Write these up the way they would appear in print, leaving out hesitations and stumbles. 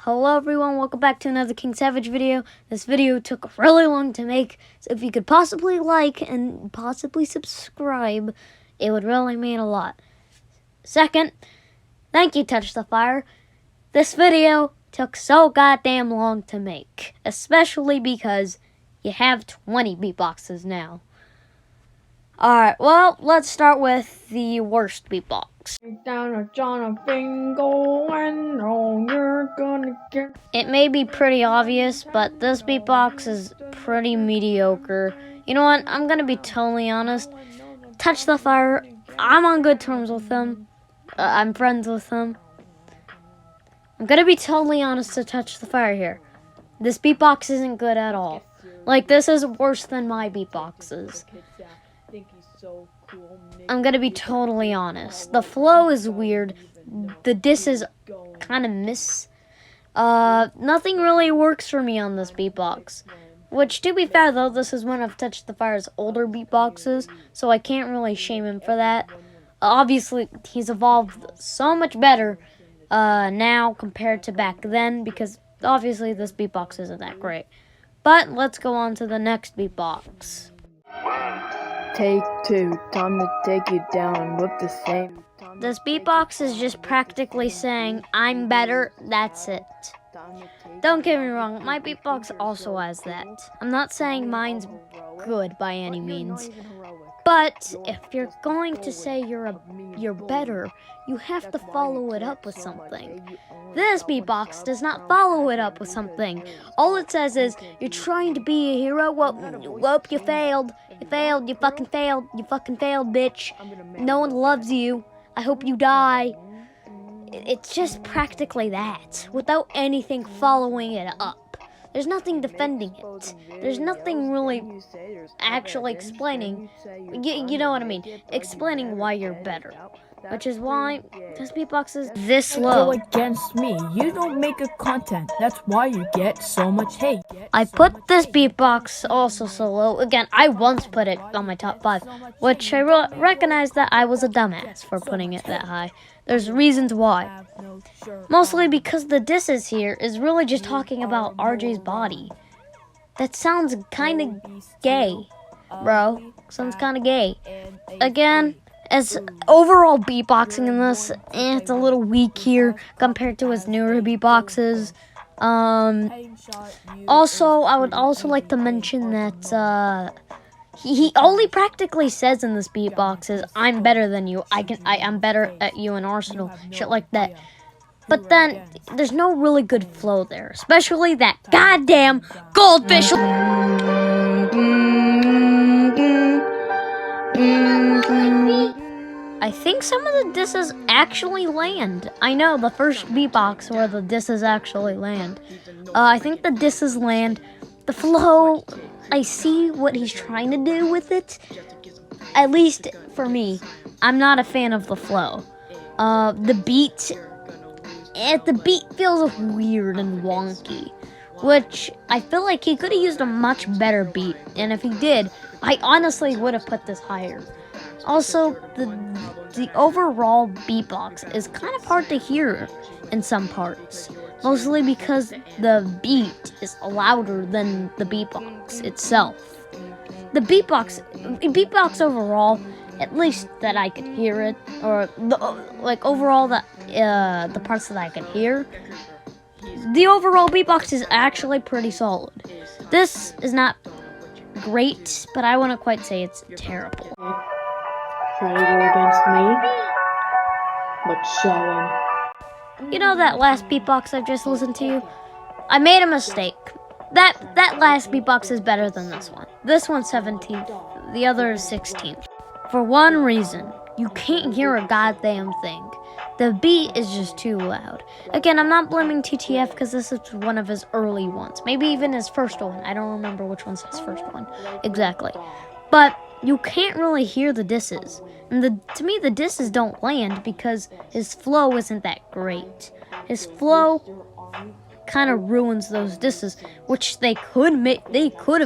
Hello everyone, welcome back to another Kingsavage video. This video took really long to make, so if you could possibly like and possibly subscribe, it would really mean a lot. Second, thank you Touch the Fire. This video took so goddamn long to make, especially because you have 20 beatboxes now. Alright, well, let's start with the worst beatbox. It may be pretty obvious, but this beatbox is pretty mediocre. You know what? I'm gonna be totally honest. Touch the Fire, I'm on good terms with him. I'm friends with him. I'm gonna be totally honest to Touch the Fire here. This beatbox isn't good at all. Like, this is worse than my beatboxes. I'm gonna be totally honest. The flow is weird. The diss is kind of miss. Nothing really works for me on this beatbox. Which, to be fair though, this is one of Touch the Fire's older beatboxes, so I can't really shame him for that. Obviously, he's evolved so much better now compared to back then, because obviously this beatbox isn't that great. But let's go on to the next beatbox. Take two, time to take you down with the same. This beatbox is just practically saying, I'm better, that's it. Don't get me wrong, my beatbox also has that. I'm not saying mine's good by any means. But if you're going to say you're better, you have to follow it up with something. This beatbox does not follow it up with something. All it says is, you're trying to be a hero, well, you failed. You failed, you fucking failed, bitch. No one loves you. I hope you die. It's just practically that, without anything following it up. There's nothing defending it. There's nothing really actually explaining, you know what I mean, explaining why you're better. Which is why this beatbox is this low. Go against me. You don't make a content. That's why you get so much hate. I put this beatbox also so low. Again, I once put it on my top 5, which I recognize that I was a dumbass for putting it that high. There's reasons why. Mostly because the disses here is really just talking about RJ's body. That sounds kind of gay, bro. Sounds kind of gay. Again, as overall beatboxing in this, it's a little weak here compared to his newer beatboxes. Also, I would also like to mention that he only practically says in this beatbox is, I'm better than you. I'm better at you in Arsenal, shit like that. But then there's no really good flow there, especially that goddamn goldfish. I think some of the disses actually land. I know, the first beatbox where the disses actually land. I think the disses land. The flow, I see what he's trying to do with it. At least for me, I'm not a fan of the flow. The beat feels weird and wonky, which I feel like he could have used a much better beat. And if he did, I honestly would have put this higher. Also, the overall beatbox is kind of hard to hear in some parts, mostly because the beat is louder than the beatbox itself. The beatbox overall, at least that I could hear it, or overall the parts that I could hear, the overall beatbox is actually pretty solid. This is not great, but I wouldn't quite say it's terrible. Try to go against me, but show him. You know that last beatbox I've just listened to? I made a mistake. That last beatbox is better than this one. This one's 17th, the other is 16th. For one reason, you can't hear a goddamn thing. The beat is just too loud. Again, I'm not blaming TTF because this is one of his early ones. Maybe even his first one. I don't remember which one's his first one exactly. But you can't really hear the disses. And to me, the disses don't land because his flow isn't that great. His flow kind of ruins those disses, which they could have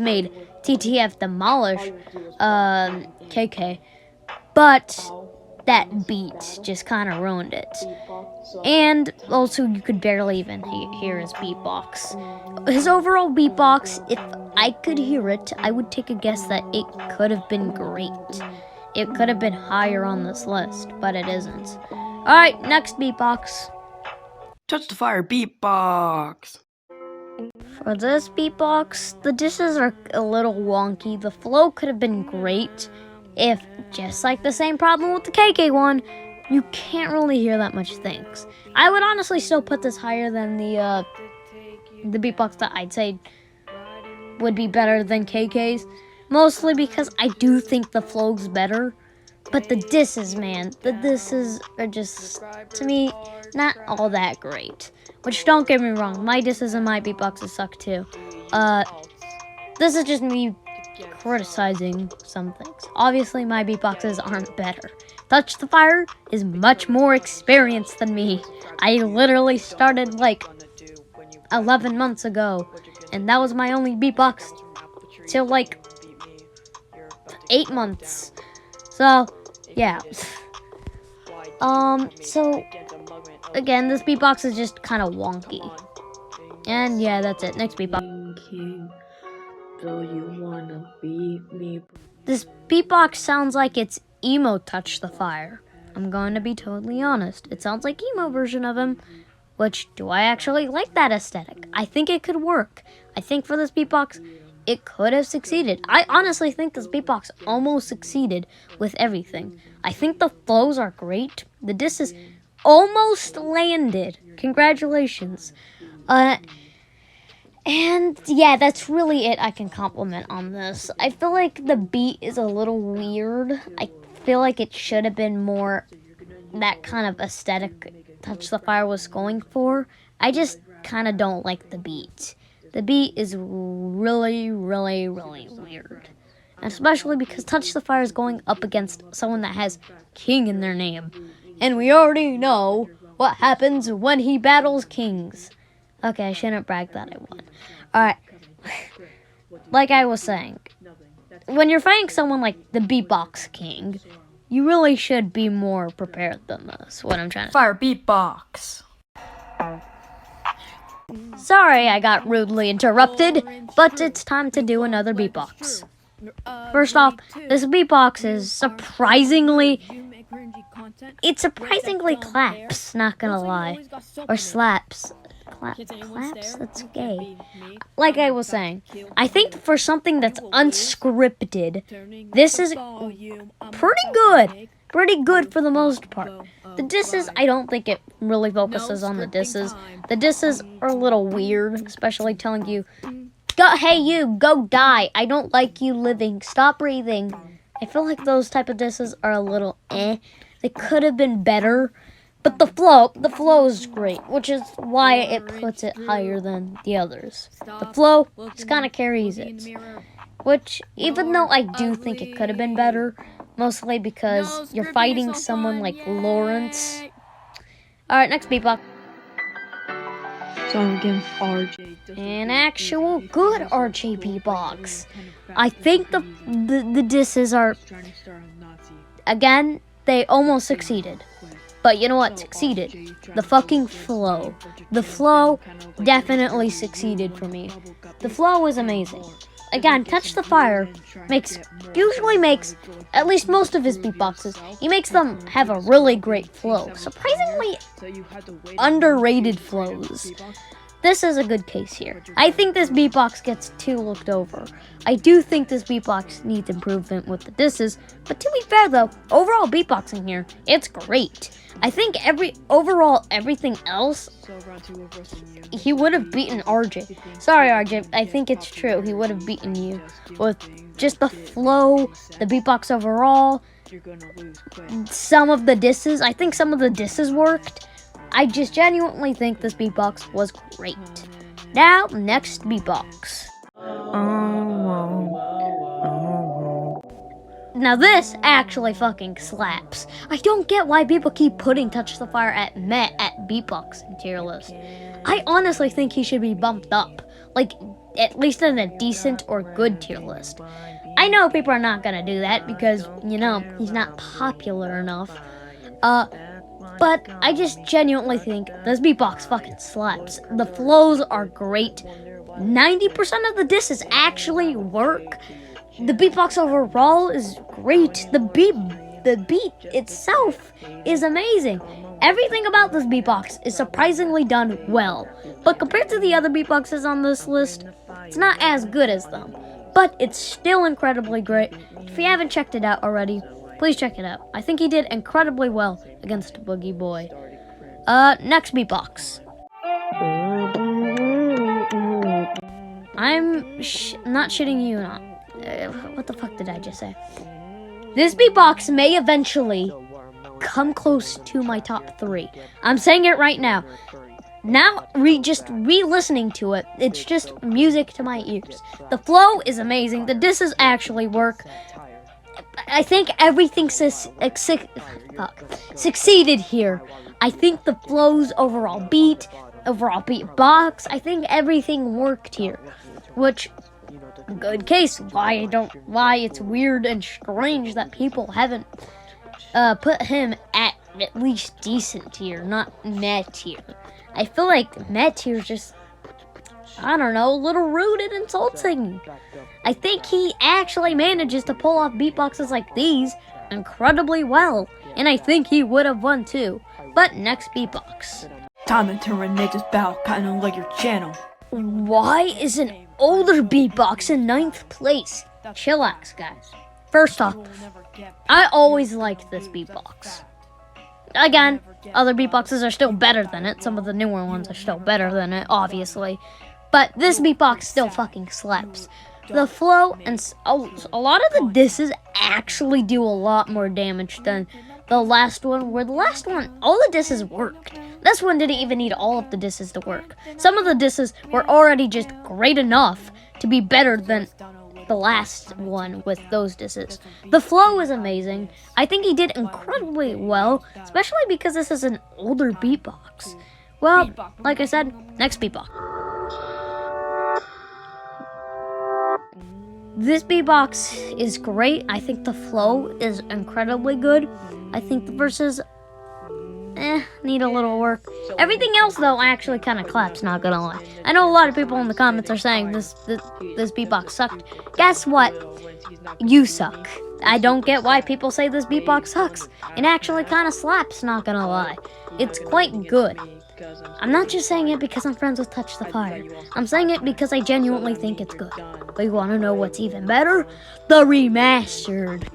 made TTF demolish KK, but that beat just kind of ruined it. And also, you could barely even hear his beatbox. His overall beatbox, if I could hear it, I would take a guess that it could have been great. It could have been higher on this list, but it isn't. Alright, next beatbox. Touch the fire, beatbox. For this beatbox, the disses are a little wonky. The flow could have been great if, just like the same problem with the KK one, you can't really hear that much things. I would honestly still put this higher than the beatbox that I'd say would be better than KK's, mostly because I do think the flow's better. But the disses, man, the disses are just, to me, not all that great. Which, don't get me wrong, my disses and my beatboxes suck too. This is just me criticizing some things. Obviously, my beatboxes aren't better. Touch the Fire is much more experienced than me. I literally started like 11 months ago, and that was my only beatbox till like 8 months. So, yeah. So, again, this beatbox is just kind of wonky. And yeah, that's it. Next beatbox. So you wanna beat me? This beatbox sounds like it's emo Touch the Fire. I'm going to be totally honest. It sounds like emo version of him. Which, do I actually like that aesthetic? I think it could work. I think for this beatbox, it could have succeeded. I honestly think this beatbox almost succeeded with everything. I think the flows are great. The disses almost landed. Congratulations. And yeah, that's really it I can compliment on this. I feel like the beat is a little weird. I feel like it should have been more that kind of aesthetic Touch the Fire was going for. I just kind of don't like the beat. The beat is really, really, really weird. Especially because Touch the Fire is going up against someone that has King in their name. And we already know what happens when he battles kings. Okay, I shouldn't brag that I won. Alright. Like I was saying, when you're fighting someone like the Beatbox King, you really should be more prepared than this. What I'm trying to Fire, beatbox. Sorry I got rudely interrupted, but it's time to do another beatbox. First off, this beatbox is surprisingly claps, not gonna lie. Or slaps. Claps? That's gay. Like I was saying, I think for something that's unscripted, this is pretty good. Pretty good for the most part. The disses, I don't think it really focuses on the disses. The disses are a little weird, especially telling you, hey you, go die. I don't like you living. Stop breathing. I feel like those type of disses are a little eh. They could have been better. But the flow is great, which is why it puts it higher than the others. The flow just kind of carries it. Which, even though I do think it could have been better, mostly because you're fighting someone like Lawrence. Alright, next beatbox. So I'm against RJ. An actual good RJ beatbox. I think the disses are, again, they almost succeeded. But you know what succeeded? The fucking flow. The flow definitely succeeded for me. The flow is amazing. Again, Touch the Fire usually makes, at least most of his beatboxes, he makes them have a really great flow. Surprisingly underrated flows. This is a good case here. I think this beatbox gets too looked over. I do think this beatbox needs improvement with the disses, but to be fair though, overall beatboxing here, it's great. I think everything else, he would have beaten RJ. Sorry RJ, I think it's true, he would have beaten you. With just the flow, the beatbox overall, some of the disses, I think some of the disses worked. I just genuinely think this beatbox was great. Now, next beatbox. Now this actually fucking slaps. I don't get why people keep putting Touch the Fire at beatbox in tier list. I honestly think he should be bumped up. Like, at least in a decent or good tier list. I know people are not gonna do that because, you know, he's not popular enough. But I just genuinely think this beatbox fucking slaps. The flows are great. 90% of the disses actually work. The beatbox overall is great. The beat itself is amazing. Everything about this beatbox is surprisingly done well. But compared to the other beatboxes on this list, it's not as good as them. But it's still incredibly great. If you haven't checked it out already, please check it out. I think he did incredibly well against Boogie Boy. Next beatbox. I'm not shitting you not. What the fuck did I just say? This beatbox may eventually come close to my top 3. I'm saying it right now. Now, just re-listening to it, it's just music to my ears. The flow is amazing. The disses actually work. I think everything succeeded here. I think the flows, overall beatbox, I think everything worked here. Which, good case, why it's weird and strange that people haven't put him at least decent tier, not meh tier. I feel like meh tier is just, I don't know, a little rude and insulting. I think he actually manages to pull off beatboxes like these incredibly well, and I think he would have won too. But next beatbox. Time to renege this battle, kinda like your channel. Why is an older beatbox in 9th place? Chillax, guys. First off, I always liked this beatbox. Again, other beatboxes are still better than it. Some of the newer ones are still better than it, obviously. But this beatbox still fucking slaps. The flow and a lot of the disses actually do a lot more damage than the last one, where the last one, all the disses worked. This one didn't even need all of the disses to work. Some of the disses were already just great enough to be better than the last one with those disses. The flow is amazing. I think he did incredibly well, especially because this is an older beatbox. Well, like I said, next beatbox. This beatbox is great. I think the flow is incredibly good. I think the verses, need a little work. Everything else, though, actually kind of claps, not gonna lie. I know a lot of people in the comments are saying this beatbox sucked. Guess what? You suck. I don't get why people say this beatbox sucks. It actually kind of slaps, not gonna lie. It's quite good. I'm not just saying it because I'm friends with Touch the Fire. I'm saying it because I genuinely think it's good. But you want to know what's even better? The remastered.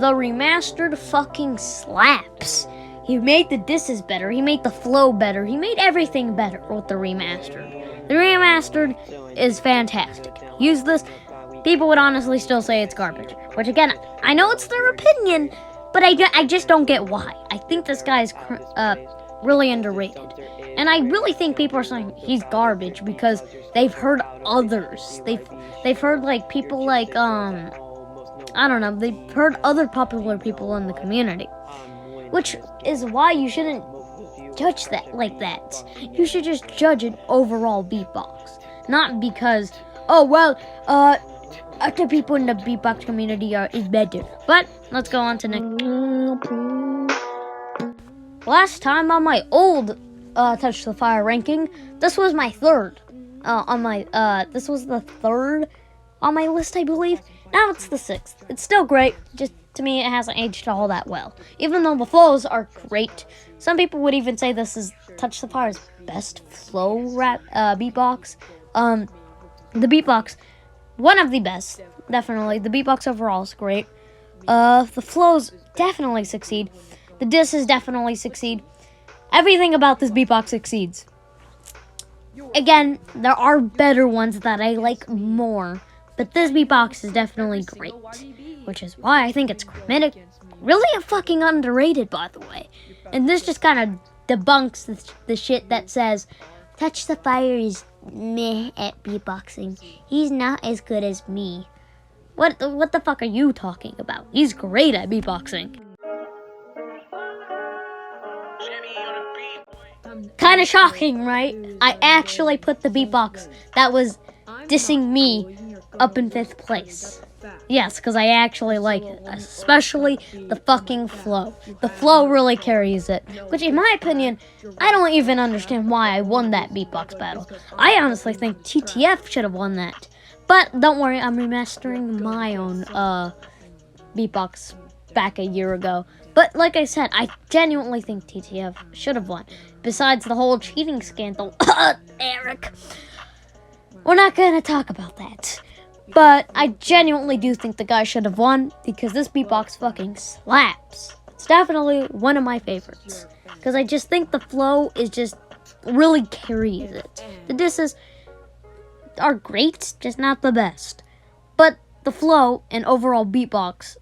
The remastered fucking slaps. He made the disses better. He made the flow better. He made everything better with the remastered. The remastered is fantastic. Use this. People would honestly still say it's garbage. Which again, I know it's their opinion, but I just don't get why. I think this guy's really underrated. And I really think people are saying he's garbage because they've heard others. They've heard like people like I don't know, they've heard other popular people in the community. Which is why you shouldn't judge that like that. You should just judge an overall beatbox. Not because, oh well, other people in the beatbox community is better. But let's go on to next. Last time on my old Touch the Fire ranking, this was my third. This was the third on my list, I believe. Now it's the 6th. It's still great. Just to me, it hasn't aged all that well. Even though the flows are great, some people would even say this is Touch the Fire's best flow rap beatbox. The beatbox, one of the best, definitely. The beatbox overall is great. The flows definitely succeed. The disses definitely succeed. Everything about this beatbox succeeds. Again, there are better ones that I like more, but this beatbox is definitely great, which is why I think it's really fucking underrated, by the way. And this just kind of debunks the shit that says Touch the Fire is meh at beatboxing. He's not as good as me. What the fuck are you talking about? He's great at beatboxing. Kind of shocking, right? I actually put the beatbox that was dissing me up in 5th place. Yes, because I actually like it, especially the fucking flow. The flow really carries it, which in my opinion, I don't even understand why I won that beatbox battle. I honestly think TTF should have won that. But don't worry, I'm remastering my own beatbox back a year ago. But like I said, I genuinely think TTF should have won. Besides the whole cheating scandal, Eric, we're not gonna talk about that. But I genuinely do think the guy should have won because this beatbox fucking slaps. It's definitely one of my favorites because I just think the flow is just really carries it. The disses are great, just not the best. But the flow and overall beatbox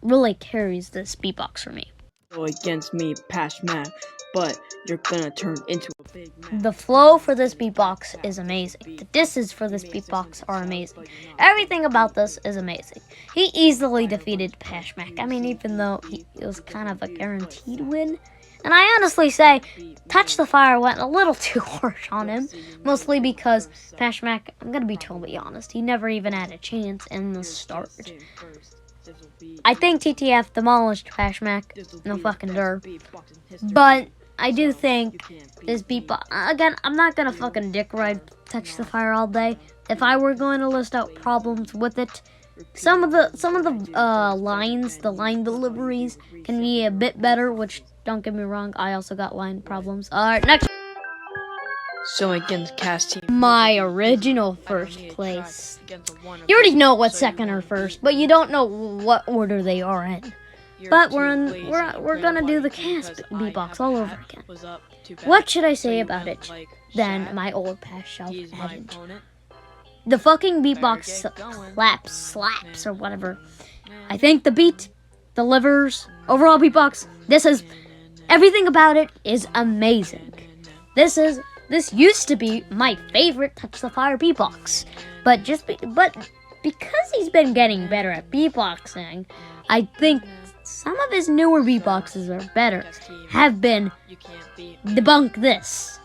really carries this beatbox for me. Go against me, Pashman, but you're gonna turn into a big man. The flow for this beatbox is amazing. The disses for this beatbox are amazing. Everything about this is amazing. He easily defeated Pashmak. I mean, even though it was kind of a guaranteed win. And I honestly say, Touch the Fire went a little too harsh on him. Mostly because Pashmak, I'm gonna be totally honest, he never even had a chance in the start. I think TTF demolished Pashmak, no fucking dirt. But I do think this beatbox, again, I'm not gonna fucking dick ride Touch the Fire all day. If I were going to list out problems with it, some of the lines, the line deliveries can be a bit better, which, don't get me wrong, I also got line problems. Alright, next. So against cast team. My original first place. You already know what's second or first, but you don't know what order they are in. But we're gonna do the cast beatbox all over again. What should I say about it than my old past self hadn't? The fucking beatbox slaps or whatever. I think the beat delivers. Overall beatbox, this is everything about it is amazing. This used to be my favorite Touch the Fire beatbox, but because he's been getting better at beatboxing, I think some of his newer beatboxes are better. Have been debunk this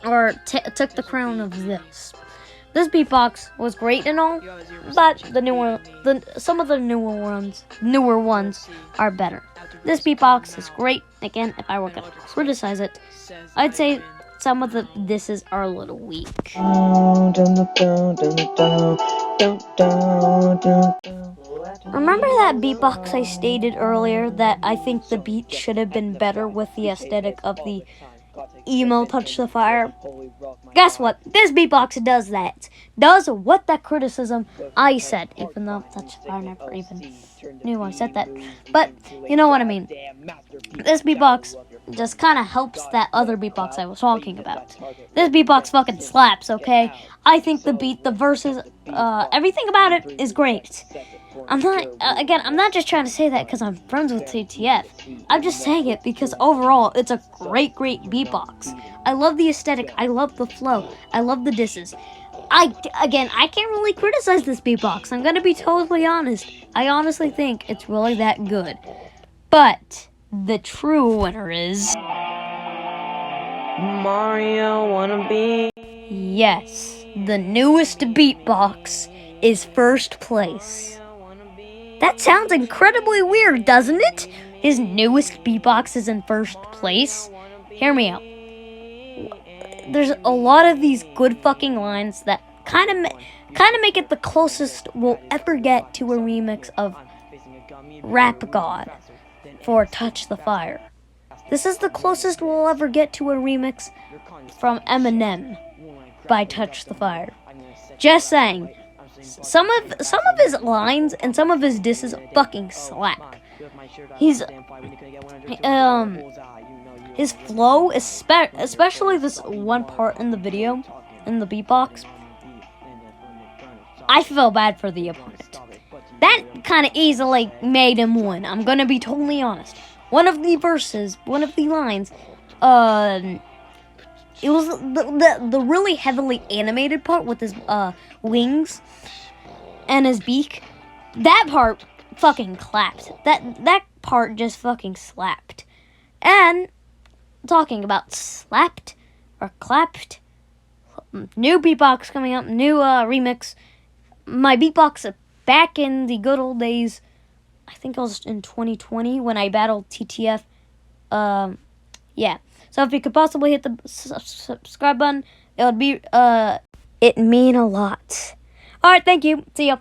or took the crown of this. This beatbox was great and all, but some of the newer ones are better. This beatbox is great. Again, if I were gonna criticize it, I'd say some of the disses are a little weak. Remember that beatbox I stated earlier that I think the beat should have been better with the aesthetic of the emo Touch the Fire? Guess what? This beatbox does that. Does what that criticism I said, even though Touch the Fire never even knew I said that. But you know what I mean. This beatbox just kind of helps that other beatbox I was talking about. This beatbox fucking slaps, okay? I think the beat, the verses, everything about it is great. I'm not just trying to say that because I'm friends with TTF. I'm just saying it because overall, it's a great beatbox. I love the aesthetic. I love the flow. I love the disses. I can't really criticize this beatbox. I'm gonna be totally honest. I honestly think it's really that good. But the true winner is Mario wannabe. Yes, the newest beatbox is first place. That sounds incredibly weird, doesn't it? His newest beatbox is in first place. Hear me out. There's a lot of these good fucking lines that kind of make it the closest we'll ever get to a remix of Rap God for Touch the Fire. This is the closest we'll ever get to a remix from Eminem by Touch the Fire. Just saying. Some of his lines and some of his disses fucking slap. His flow, especially this one part in the video, in the beatbox, I feel bad for the opponent. That kind of easily made him win. I'm gonna be totally honest. One of the lines, it was the really heavily animated part with his wings and his beak. That part fucking clapped. That part just fucking slapped. And talking about slapped or clapped, new beatbox coming up, new remix. My beatbox back in the good old days. I think it was in 2020 when I battled TTF. Yeah. So if you could possibly hit the subscribe button, it would be, it mean a lot. Alright, thank you. See ya.